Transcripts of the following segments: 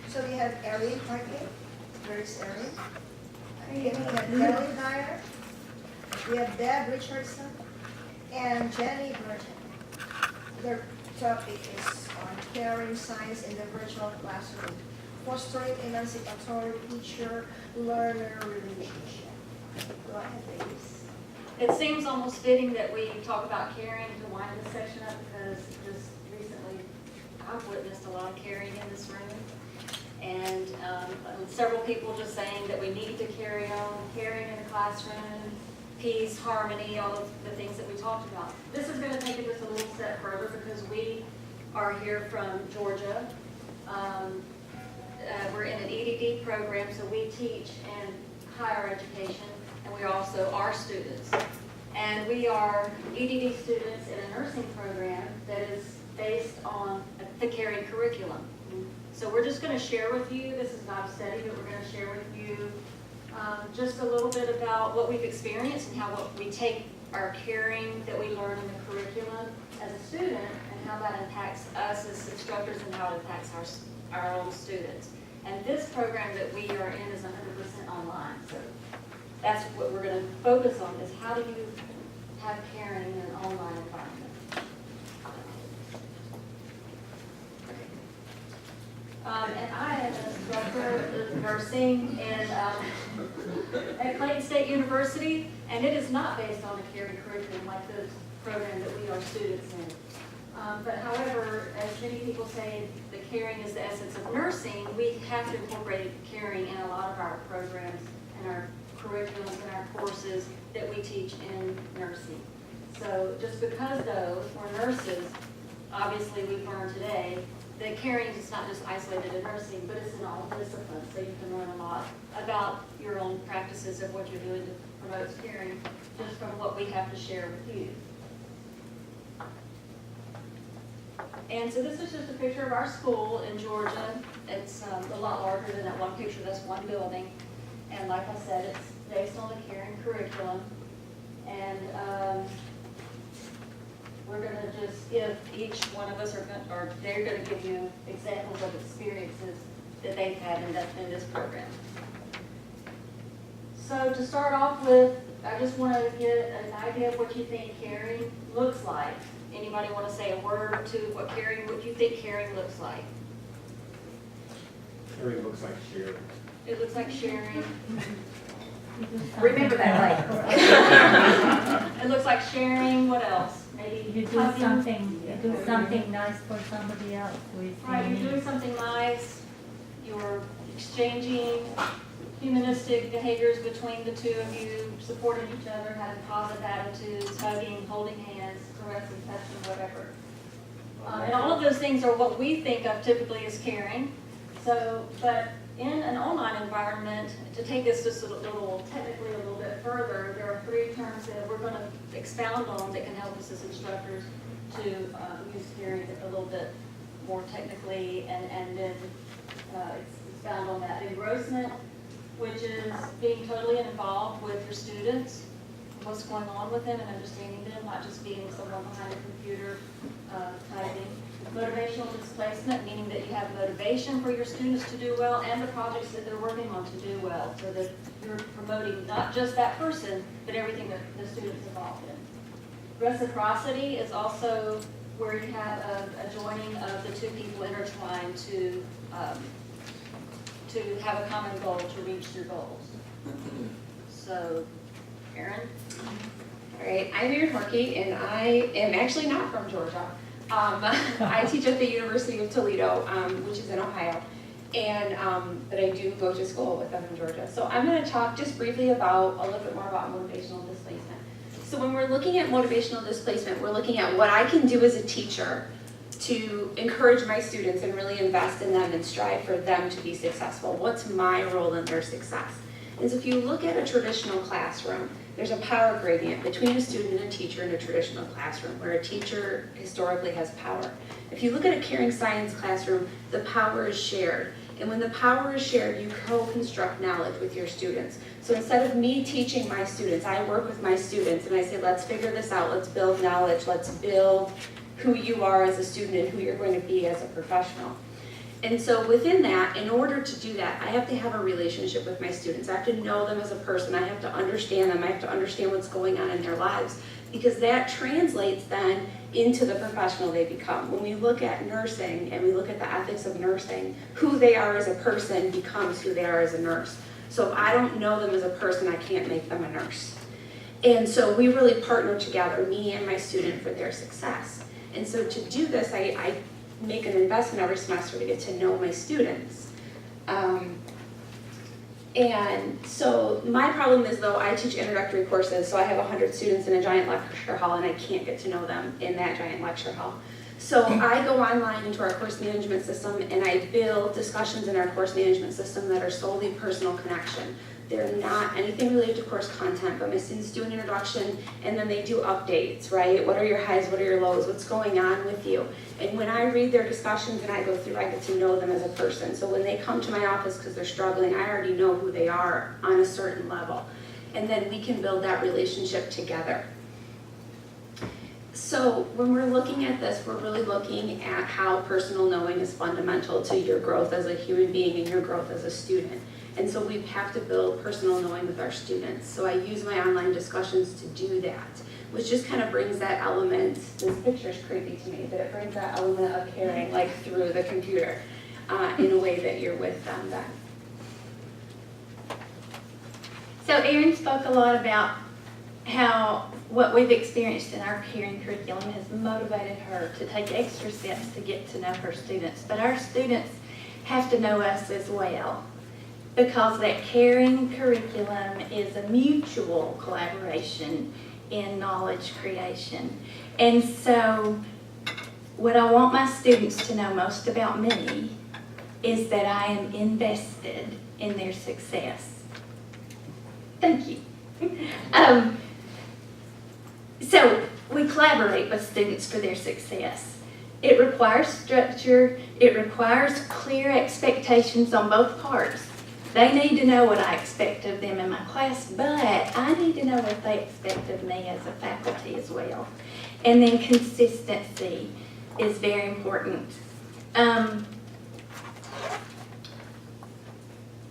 So we have Erin Hartley. Where's Erin? We have Kelly Dyer. We have Deb Richardson and Jenny Burton. Their topic is on caring science in the virtual classroom, fostering emancipatory teacher-learner relationship. Go ahead, ladies. It seems almost fitting that we talk about caring to wind this section up because just recently I've witnessed a lot of caring in this room. And several people just saying that we need to carry on, caring in the classroom, peace, harmony, all of the things that we talked about. This is going to take it just a little step further because we are here from Georgia. We're in an EDD program, so we teach in higher education, and we also are students. And we are EDD students in a nursing program that is based on the caring curriculum. So we're just going to share with you, this is not a study, but we're going to share with you just a little bit about what we've experienced and how we take our caring that we learn in the curriculum as a student and how that impacts us as instructors and how it impacts our own students. And this program that we are in is 100% online. So that's what we're going to focus on is how do you have caring in an online environment. And I am an instructor of nursing at Clayton State University, and it is not based on a caring curriculum like the program that we are students in. But however, as many people say, the caring is the essence of nursing, we have to incorporate caring in a lot of our programs and our curriculums and our courses that we teach in nursing. So just because though, we're nurses, obviously we've learned today that caring is not just isolated in nursing, but it's in all disciplines. So you can learn a lot about your own practices of what you're doing to promote caring just from what we have to share with you. And so this is just a picture of our school in Georgia. It's a lot larger than that one picture. That's one building. And like I said, it's based on the caring curriculum. And we're going to just give each one of us, or they're going to give you examples of experiences that they've had in this program. So to start off with, I just want to get an idea of what you think caring looks like. Anybody want to say a word or two what you think caring looks like? Caring looks like sharing. It looks like sharing. Remember that, right? It looks like sharing. What else? Maybe You do hugging. something, you do something nice for somebody else who is Right, in you're need. doing something nice. You're exchanging humanistic behaviors between the two of you, supporting each other, having positive attitudes, hugging, holding hands, caressing, touching, whatever. And all of those things are what we think of typically as caring. So, but in an online environment, to take this just technically a little bit further, there are 3 terms that we're going to expound on that can help us as instructors to use caring a little bit more technically and then expound on that. Engrossment, which is being totally involved with your students, what's going on with them and understanding them, not just being someone behind a computer typing. Motivational displacement, meaning that you have motivation for your students to do well and the projects that they're working on to do well, so that you're promoting not just that person, but everything that the student's involved in. Reciprocity is also where you have a joining of the 2 people intertwined to have a common goal, to reach your goals. So, Erin? All right, I'm Erin Horkey, and I am actually not from Georgia. I teach at the University of Toledo, which is in Ohio, and but I do go to school with them in Georgia. So I'm going to talk just briefly about a little bit more about motivational displacement. So when we're looking at motivational displacement, we're looking at what I can do as a teacher to encourage my students and really invest in them and strive for them to be successful. What's my role in their success? And so if you look at a traditional classroom, there's a power gradient between a student and a teacher in a traditional classroom, where a teacher historically has power. If you look at a caring science classroom, the power is shared. And when the power is shared, you co-construct knowledge with your students. So instead of me teaching my students, I work with my students and I say, let's figure this out, let's build knowledge, let's build who you are as a student and who you're going to be as a professional. And so within that, in order to do that, I have to have a relationship with my students. I have to know them as a person. I have to understand them. I have to understand what's going on in their lives, because that translates then into the professional they become. When we look at nursing and we look at the ethics of nursing, who they are as a person becomes who they are as a nurse. So if I don't know them as a person, I can't make them a nurse. And so we really partner together, me and my student, for their success. And so to do this, I make an investment every semester to get to know my students. And so my problem is, though, I teach introductory courses, so I have 100 students in a giant lecture hall, and I can't get to know them in that giant lecture hall. So I go online into our course management system, and I build discussions in our course management system that are solely personal connection. They're not anything related to course content, but my students do an introduction, and then they do updates, right? What are your highs, what are your lows, what's going on with you? And when I read their discussions and I go through, I get to know them as a person. So when they come to my office because they're struggling, I already know who they are on a certain level. And then we can build that relationship together. So when we're looking at this, we're really looking at how personal knowing is fundamental to your growth as a human being and your growth as a student. And so we have to build personal knowing with our students. So I use my online discussions to do that, which just kind of brings that element, this picture's creepy to me, but it brings that element of caring like through the computer in a way that you're with them then. So Erin spoke a lot about how what we've experienced in our caring curriculum has motivated her to take extra steps to get to know her students. But our students have to know us as well, because that caring curriculum is a mutual collaboration in knowledge creation. And so what I want my students to know most about me is that I am invested in their success. Thank you. So we collaborate with students for their success. It requires structure. It requires clear expectations on both parts. They need to know what I expect of them in my class, but I need to know what they expect of me as a faculty as well. And then consistency is very important.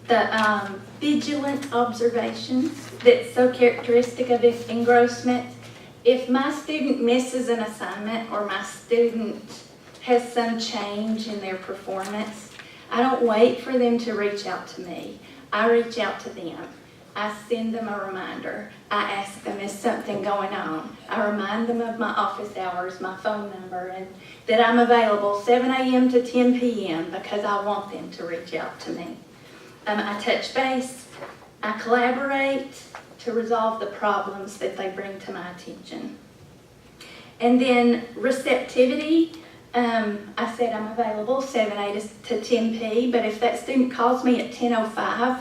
The vigilant observations that's so characteristic of this engrossment. If my student misses an assignment or my student has some change in their performance, I don't wait for them to reach out to me. I reach out to them. I send them a reminder. I ask them, is something going on? I remind them of my office hours, my phone number, and that I'm available 7 a.m. to 10 p.m. because I want them to reach out to me. I touch base. I collaborate to resolve the problems that they bring to my attention. And then receptivity. I said I'm available 7 a to 10 p, but if that student calls me at 10:05,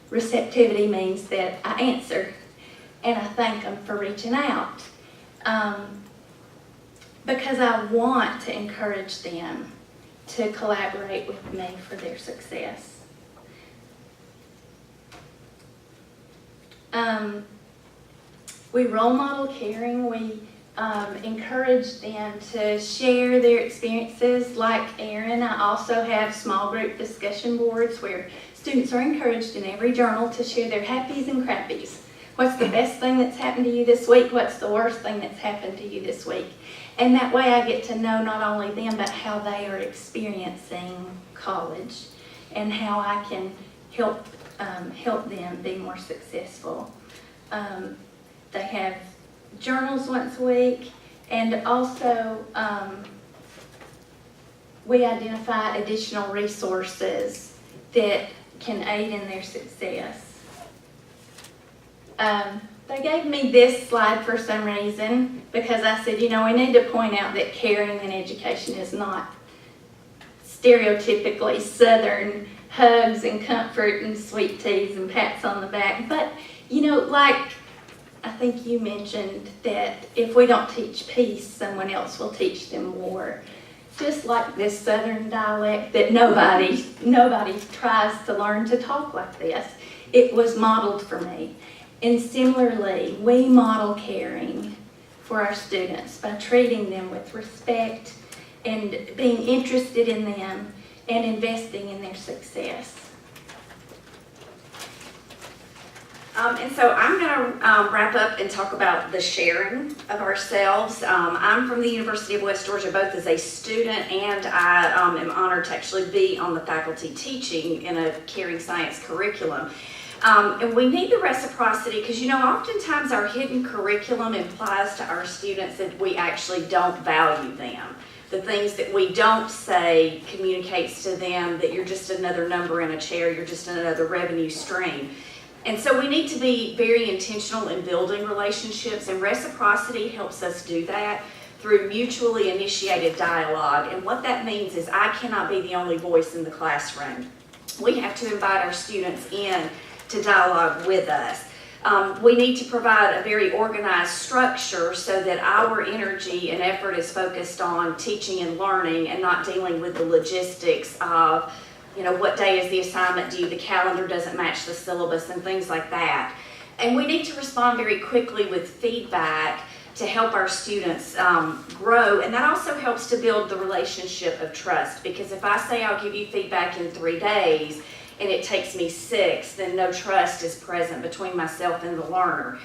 receptivity means that I answer and I thank them for reaching out, because I want to encourage them to collaborate with me for their success. We role model caring. We encourage them to share their experiences. Like Erin, I also have small group discussion boards where students are encouraged in every journal to share their happies and crappies. What's the best thing that's happened to you this week? What's the worst thing that's happened to you this week? And that way I get to know not only them, but how they are experiencing college and how I can help them be more successful. They have journals once a week, and also we identify additional resources that can aid in their success. They gave me this slide for some reason because I said, we need to point out that caring in education is not stereotypically Southern hugs and comfort and sweet teas and pats on the back. But, like I think you mentioned that if we don't teach peace, someone else will teach them war. Just like this Southern dialect that nobody tries to learn to talk like this. It was modeled for me. And similarly, we model caring for our students by treating them with respect and being interested in them and investing in their success. And so I'm going to wrap up and talk about the sharing of ourselves. I'm from the University of West Georgia, both as a student and I am honored to actually be on the faculty teaching in a caring science curriculum. And we need the reciprocity because, you know, oftentimes our hidden curriculum implies to our students that we actually don't value them. The things that we don't say communicates to them that you're just another number in a chair, you're just another revenue stream. And so we need to be very intentional in building relationships, and reciprocity helps us do that through mutually initiated dialogue. And what that means is I cannot be the only voice in the classroom. We have to invite our students in to dialogue with us. We need to provide a very organized structure so that our energy and effort is focused on teaching and learning and not dealing with the logistics of, you know, what day is the assignment due, the calendar doesn't match the syllabus, and things like that. And we need to respond very quickly with feedback to help our students grow, and that also helps to build the relationship of trust, because if I say I'll give you feedback in 3 days and it takes me 6, then no trust is present between myself and the learner.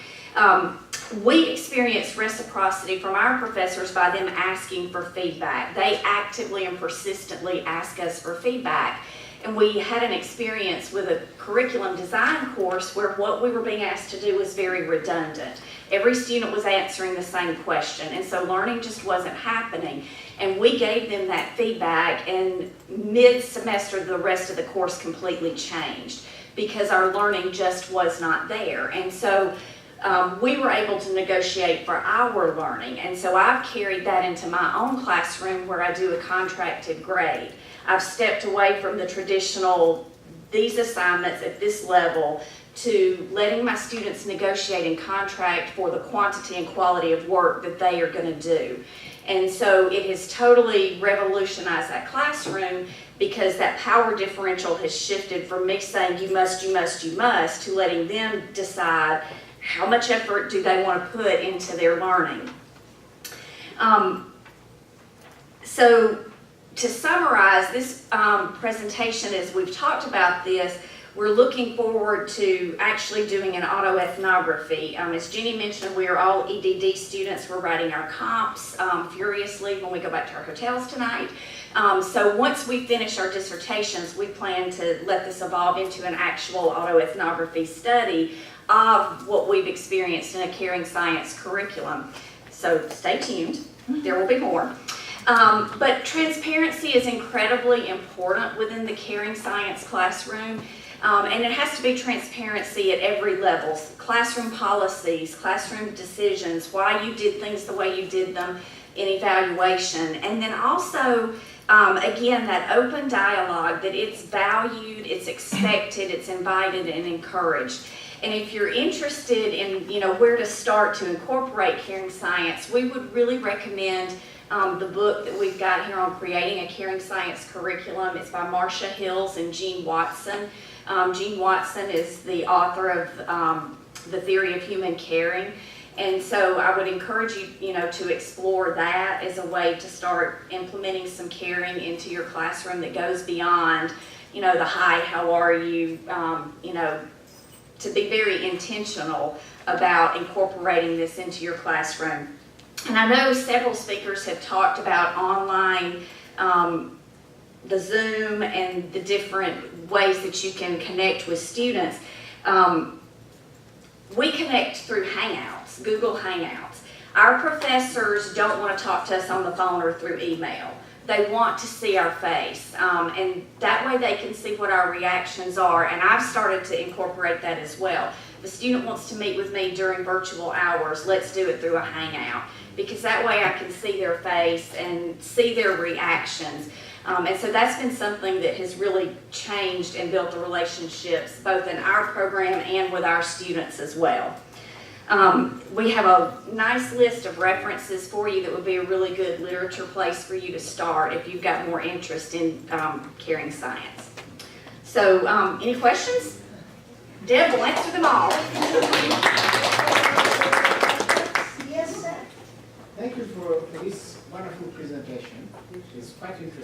We experience reciprocity from our professors by them asking for feedback. They actively and persistently ask us for feedback. And we had an experience with a curriculum design course where what we were being asked to do was very redundant. Every student was answering the same question, and so learning just wasn't happening. And we gave them that feedback, and mid-semester the rest of the course completely changed because our learning just was not there. And so we were able to negotiate for our learning, and so I've carried that into my own classroom where I do a contracted grade. I've stepped away from the traditional, these assignments at this level, to letting my students negotiate and contract for the quantity and quality of work that they are going to do. And so it has totally revolutionized that classroom because that power differential has shifted from me saying you must, you must, you must, to letting them decide how much effort do they want to put into their learning. So to summarize this presentation, as we've talked about this, we're looking forward to actually doing an autoethnography. As Jenny mentioned, we are all EDD students. We're writing our comps furiously when we go back to our hotels tonight. So once we finish our dissertations, we plan to let this evolve into an actual autoethnography study of what we've experienced in a caring science curriculum. So stay tuned, there will be more. But transparency is incredibly important within the caring science classroom. And it has to be transparency at every level. Classroom policies, classroom decisions, why you did things the way you did them in evaluation. And then also, again, that open dialogue, that it's valued, it's expected, it's invited and encouraged. And if you're interested in, you know, where to start to incorporate caring science, we would really recommend the book that we've got here on creating a caring science curriculum. It's by Marcia Hills and Jean Watson. Jean Watson is the author of The Theory of Human Caring. And so I would encourage you, you know, to explore that as a way to start implementing some caring into your classroom that goes beyond, you know, the hi, how are you, you know, to be very intentional about incorporating this into your classroom. And I know several speakers have talked about online, the Zoom and the different ways that you can connect with students. We connect through Hangouts, Google Hangouts. Our professors don't want to talk to us on the phone or through email. They want to see our face, and that way they can see what our reactions are, and I've started to incorporate that as well. If a student wants to meet with me during virtual hours, let's do it through a Hangout, because that way I can see their face and see their reactions. And so that's been something that has really changed and built the relationships both in our program and with our students as well. We have a nice list of references for you that would be a really good literature place for you to start if you've got more interest in caring science. So any questions? Deb will answer them all. Yes, sir. Thank you for this wonderful presentation, which is quite interesting.